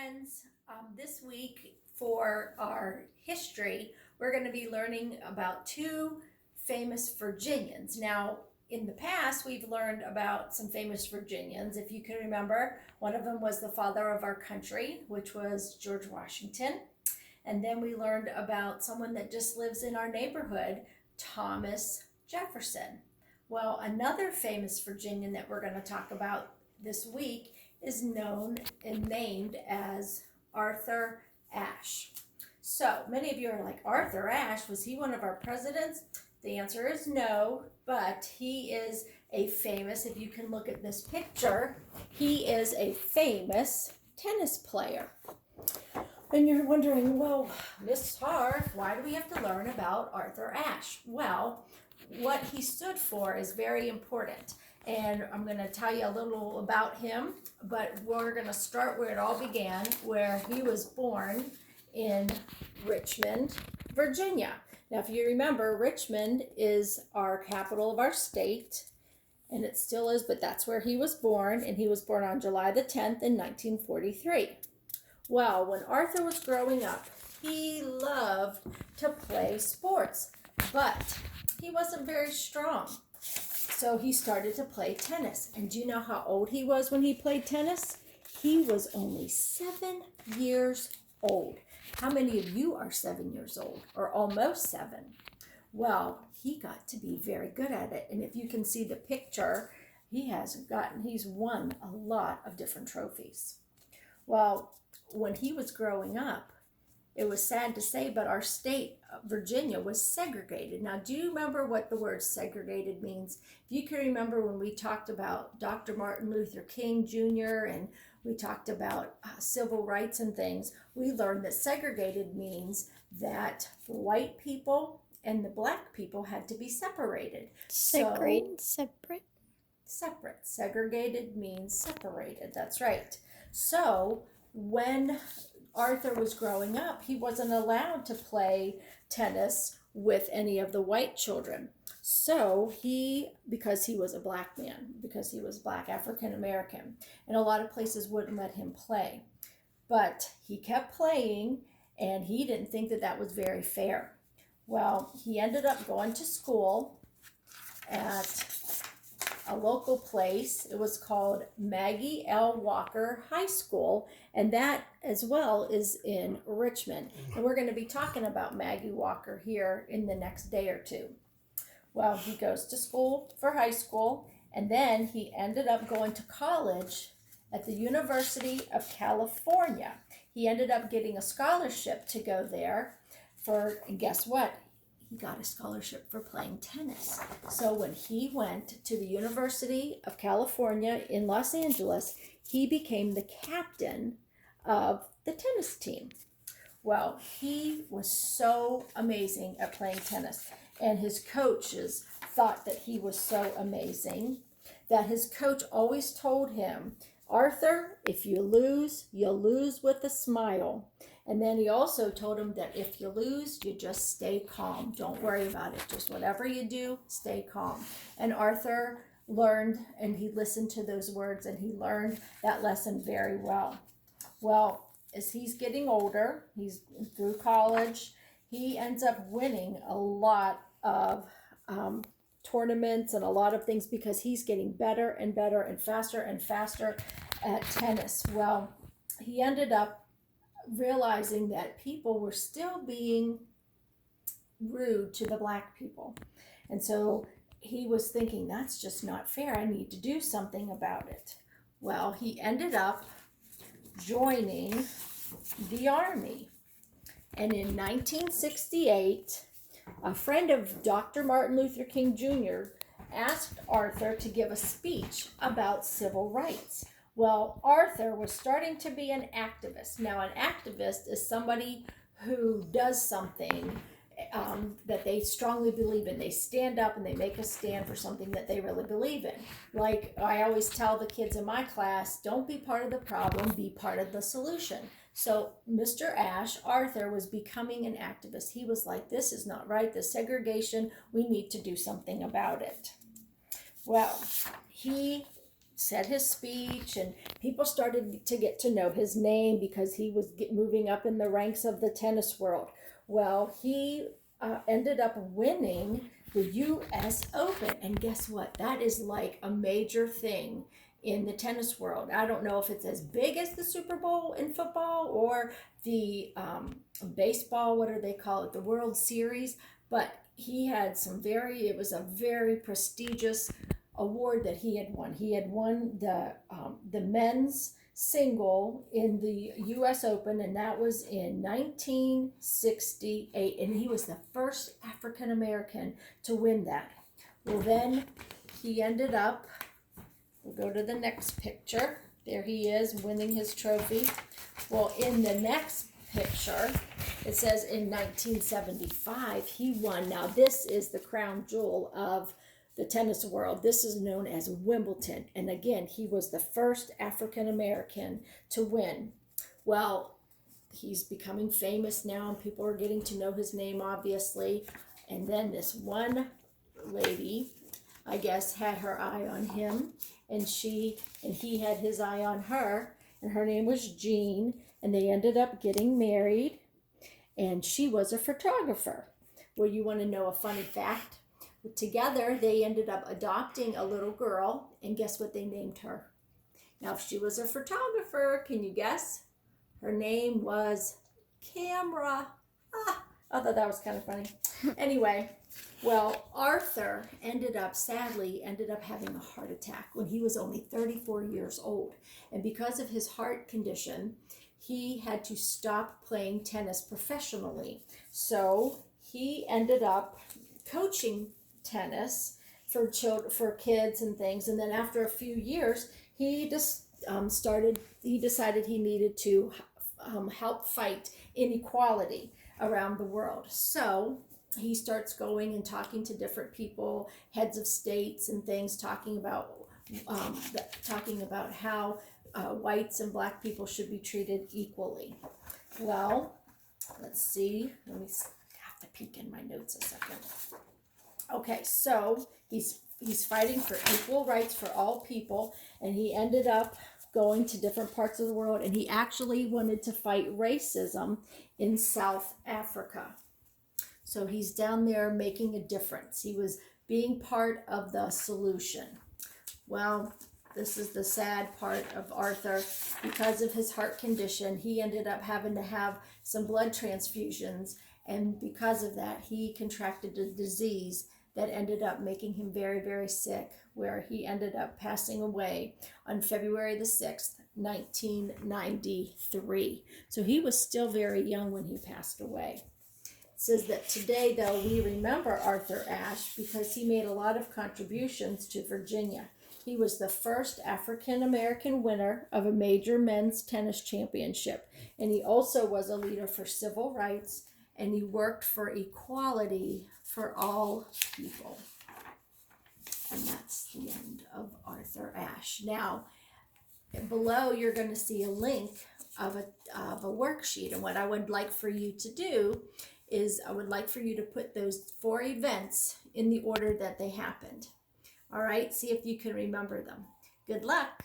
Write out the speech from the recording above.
friends. This week for our history, we're going to be learning about two famous Virginians. Now, in the past, we've learned about some famous Virginians. If you can remember, one of them was the father of our country, which was George Washington. And then we learned about someone that just lives in our neighborhood, Thomas Jefferson. Well, another famous Virginian that we're going to talk about this week is known and named as Arthur Ashe. So many of you are like, Arthur Ashe, was he one of our presidents? The answer is no, but he is a famous, if you can look at this picture, he is a famous tennis player. And you're wondering, well, Miss Harf, why do we have to learn about Arthur Ashe? Well, what he stood for is very important. And I'm going to tell you a little about him, but we're going to start where it all began, where he was born in Richmond, Virginia. Now, if you remember, Richmond is our capital of our state, and it still is, but that's where he was born, and he was born on July the 10th in 1943. Well, when Arthur was growing up, he loved to play sports, but he wasn't very strong. So he started to play tennis. And do you know how old he was when he played tennis? He was only 7 years old. How many of you are 7 years old or almost 7? Well, he got to be very good at it. And if you can see the picture, he's won a lot of different trophies. Well, when he was growing up, it was sad to say, but our state, Virginia, was segregated. Now, do you remember what the word segregated means? If you can remember when we talked about Dr. Martin Luther King Jr. and we talked about civil rights and things, we learned that segregated means that the white people and the black people had to be separated. Separate. Separate. Segregated means separated. That's right. So when Arthur was growing up, he wasn't allowed to play tennis with any of the white children. So because he was a black man, because he was black African American, and a lot of places wouldn't let him play. But he kept playing, and he didn't think that that was very fair. Well, he ended up going to school at a local place. It was called Maggie L. Walker High School, and that as well is in Richmond. And we're going to be talking about Maggie Walker here in the next day or two. Well, he goes to school for high school, and then he ended up going to college at the University of California. He ended up getting a scholarship to go there and guess what? He got a scholarship for playing tennis. So when he went to the University of California in Los Angeles, he became the captain of the tennis team. Well, he was so amazing at playing tennis, and his coaches thought that he was so amazing that his coach always told him, Arthur, if you lose, you'll lose with a smile. And then he also told him that if you lose, you just stay calm. Don't worry about it. Just whatever you do, stay calm. And Arthur learned, and he listened to those words, and he learned that lesson very well. Well, as he's getting older, he's through college, he ends up winning a lot of tournaments and a lot of things because he's getting better and better and faster at tennis. Well, he ended up realizing that people were still being rude to the black people. And so he was thinking, that's just not fair. I need to do something about it. Well, he ended up joining the army. And in 1968, a friend of Dr. Martin Luther King Jr. asked Arthur to give a speech about civil rights. Well, Arthur was starting to be an activist. Now, an activist is somebody who does something that they strongly believe in. They stand up and they make a stand for something that they really believe in. Like I always tell the kids in my class, don't be part of the problem, be part of the solution. So Mr. Ashe, Arthur, was becoming an activist. He was like, this is not right, this segregation, we need to do something about it. Well, he said his speech, and people started to get to know his name because he was moving up in the ranks of the tennis world. Well, he ended up winning the U.S. Open, and guess what? That is like a major thing in the tennis world. I don't know if it's as big as the Super Bowl in football or the baseball, what do they call it, the World Series, but he had it was a very prestigious award that he had won. He had won the men's single in the U.S. Open, and that was in 1968, and he was the first African American to win that. Well, then he ended up, we'll go to the next picture. There he is winning his trophy. Well, in the next picture, it says in 1975 he won. Now this is the crown jewel of the tennis world. This is known as Wimbledon, and again, he was the first African American to win. Well, he's becoming famous now, and people are getting to know his name, obviously. And then this one lady, I guess, had her eye on him, and he had his eye on her, and her name was Jean, and they ended up getting married, and she was a photographer. Well, you want to know a funny fact? Together, they ended up adopting a little girl, and guess what they named her? Now, if she was a photographer, can you guess? Her name was Camera. I thought that was kind of funny. Anyway, well, Arthur sadly ended up having a heart attack when he was only 34 years old. And because of his heart condition, he had to stop playing tennis professionally. So he ended up coaching tennis for kids and things. And then after a few years, he just he decided he needed to help fight inequality around the world. So he starts going and talking to different people, heads of states and things, talking about how whites and black people should be treated equally. Well, let's see. Let me have to peek in my notes a second. Okay, so he's fighting for equal rights for all people, and he ended up going to different parts of the world, and he actually wanted to fight racism in South Africa. So he's down there making a difference. He was being part of the solution. Well, this is the sad part of Arthur. Because of his heart condition, he ended up having to have some blood transfusions, and because of that, he contracted a disease that ended up making him very, very sick, where he ended up passing away on February the 6th, 1993. So he was still very young when he passed away. It says that today, though, we remember Arthur Ashe because he made a lot of contributions to Virginia. He was the first African-American winner of a major men's tennis championship, and he also was a leader for civil rights, and he worked for equality for all people. And that's the end of Arthur Ashe. Now, below you're going to see a link of a worksheet, and what I would like for you to do is I would like for you to put those 4 events in the order that they happened. All right, see if you can remember them. Good luck.